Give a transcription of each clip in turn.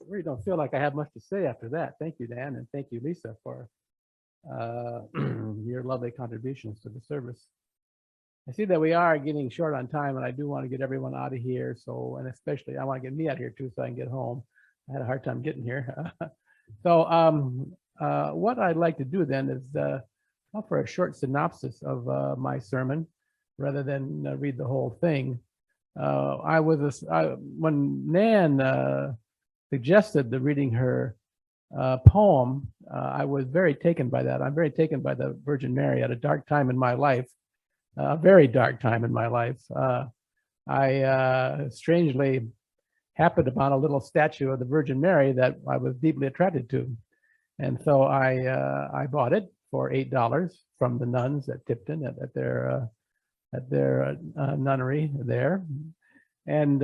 really don't feel like I have much to say after that. Thank you, Dan, and thank you, Lisa, for your lovely contributions to the service. I see that we are getting short on time, and I do want to get everyone out of here. So, and especially I want to get me out of here too, so I can get home. I had a hard time getting here. So, what I'd like to do then is offer a short synopsis of my sermon, rather than read the whole thing. When Nan suggested the reading her poem, I was very taken by that. I'm very taken by the Virgin Mary at a dark time in my life, a very dark time in my life. I strangely happened upon a little statue of the Virgin Mary that I was deeply attracted to. And so I bought it for $8 from the nuns at Tipton at their nunnery there. And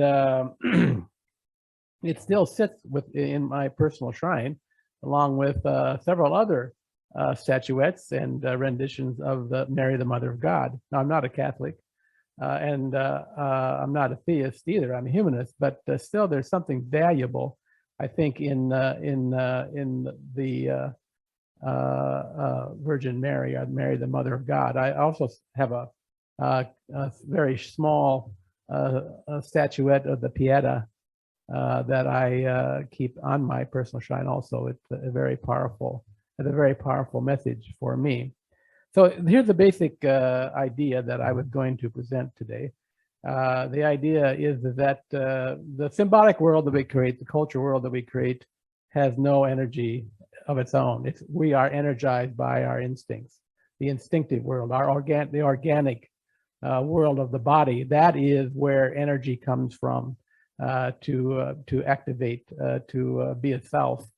it still sits in my personal shrine, along with several other statuettes and renditions of Mary, the Mother of God. Now, I'm not a Catholic, and I'm not a theist either. I'm a humanist, but still, there's something valuable, I think, in the Virgin Mary, or Mary, the Mother of God. I also have a very small statuette of the Pieta that I keep on my personal shrine. Also, it's a very powerful message for me. So here's the basic idea that I was going to present today. The idea is that the symbolic world that we create, the culture world that we create, has no energy of its own. We are energized by our instincts, the instinctive world, the organic world of the body. That is where energy comes from to activate, to be a self,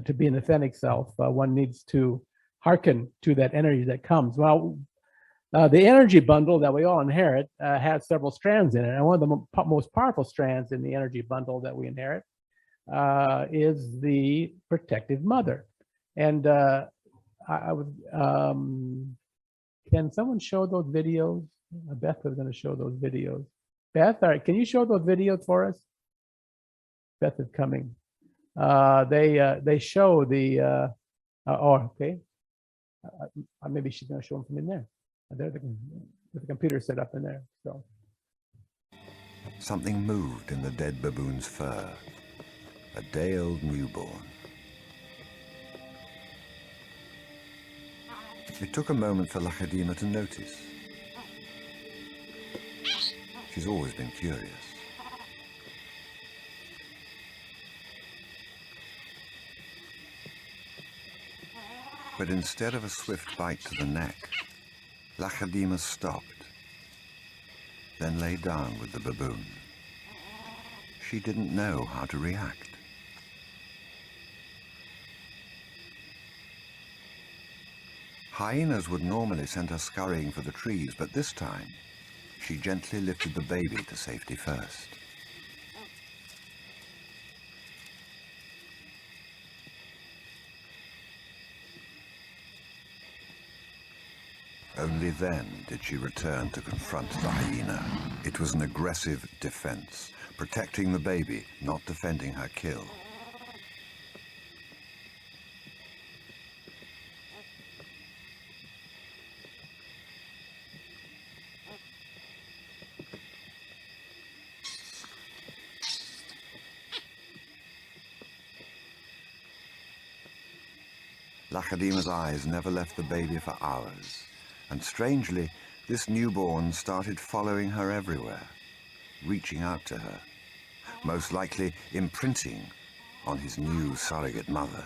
to be an authentic self. One needs to hearken to that energy that comes. Well, the energy bundle that we all inherit has several strands in it. And one of the most powerful strands in the energy bundle that we inherit is the protective mother. And I would, can someone show those videos? Beth was going to show those videos. Beth, all right, can you show those videos for us? Beth is coming. They show the, oh, okay. Maybe she's going to show them from in there. There's the computer set up in there. So something moved in the dead baboon's fur. A day-old newborn. It took a moment for Lachadima to notice. She's always been curious. But instead of a swift bite to the neck, Lachadima stopped, then lay down with the baboon. She didn't know how to react. Hyenas would normally send her scurrying for the trees, but this time, she gently lifted the baby to safety first. Only then did she return to confront the hyena. It was an aggressive defense, protecting the baby, not defending her kill. Lachadima's eyes never left the baby for hours. And strangely, this newborn started following her everywhere, reaching out to her, most likely imprinting on his new surrogate mother.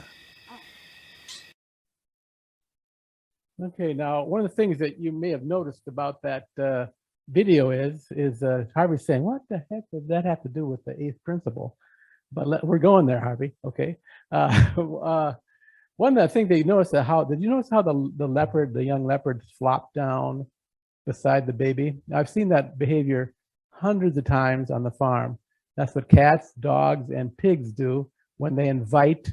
okay, now one of the things that you may have noticed about that video is Harvey saying, what the heck does that have to do with the eighth principle? But we're going there, Harvey. Okay. One of the things that you noticed, did you notice how the young leopard flopped down beside the baby? I've seen that behavior hundreds of times on the farm. That's what cats, dogs, and pigs do when they invite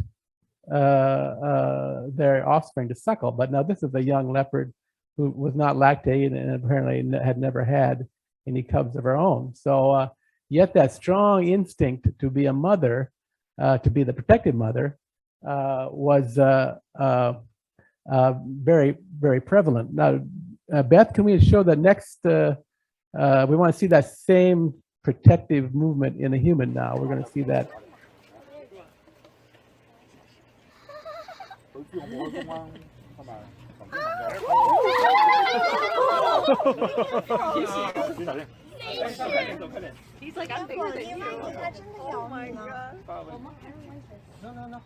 their offspring to suckle. But now this is a young leopard who was not lactated and apparently had never had any cubs of her own. So yet that strong instinct to be a mother to be the protective mother was very, very prevalent. Now, Beth, can we show the next? We want to see that same protective movement in a human now. We're going to see that. He's like, I'm bigger than you. Oh my god. No, no, no.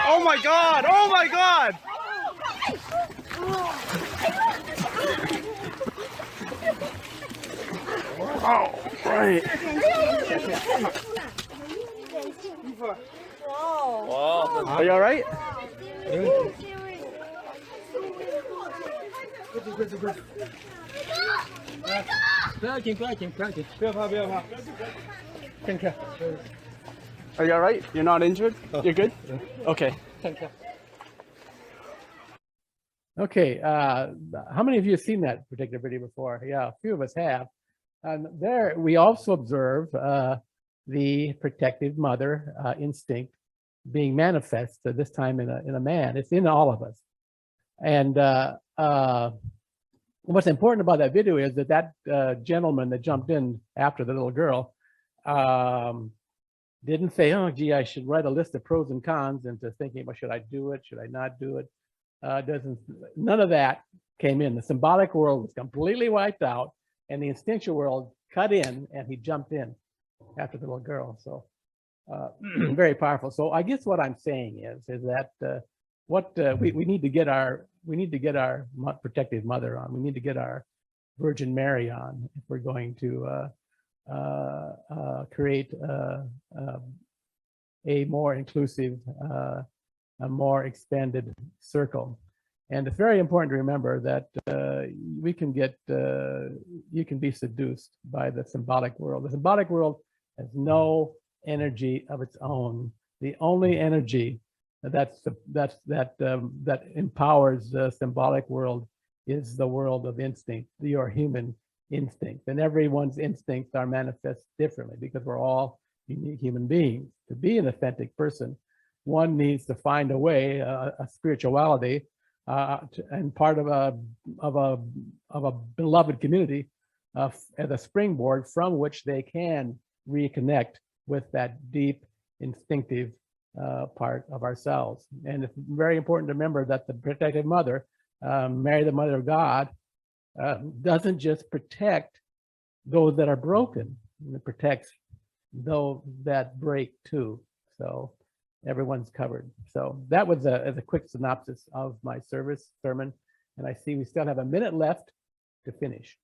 Oh my god! Oh my god! Oh, right. Wow. Are you all right? 不要紧，不要紧，不要紧。不要怕，不要怕。看看。Are you all right? You're not injured? You're good? Okay. 看看。 Okay, how many of you have seen that particular video before? Yeah, a few of us have. There, we also observe the protective mother instinct being manifest this time in a man. It's in all of us. And what's important about that video is that gentleman that jumped in after the little girl didn't say, oh, gee, I should write a list of pros and cons into thinking, well, should I do it? Should I not do it? None of that came in. The symbolic world was completely wiped out, and the instinctual world cut in, and he jumped in after the little girl. So very powerful. So I guess what I'm saying is that we need to get our protective mother on. We need to get our Virgin Mary on if we're going to create a more inclusive, a more expanded circle. And it's very important to remember that you can be seduced by the symbolic world. The symbolic world has no energy of its own. The only energy that empowers the symbolic world is the world of instinct, your human instinct. And everyone's instincts are manifest differently because we're all unique human beings. To be an authentic person, one needs to find a way, a spirituality, and part of a beloved community as a springboard from which they can reconnect with that deep instinctive part of ourselves. And it's very important to remember that the protective mother, Mary, the Mother of God, doesn't just protect those that are broken. It protects those that break too. So everyone's covered. So that was a quick synopsis of my sermon. And I see we still have a minute left to finish.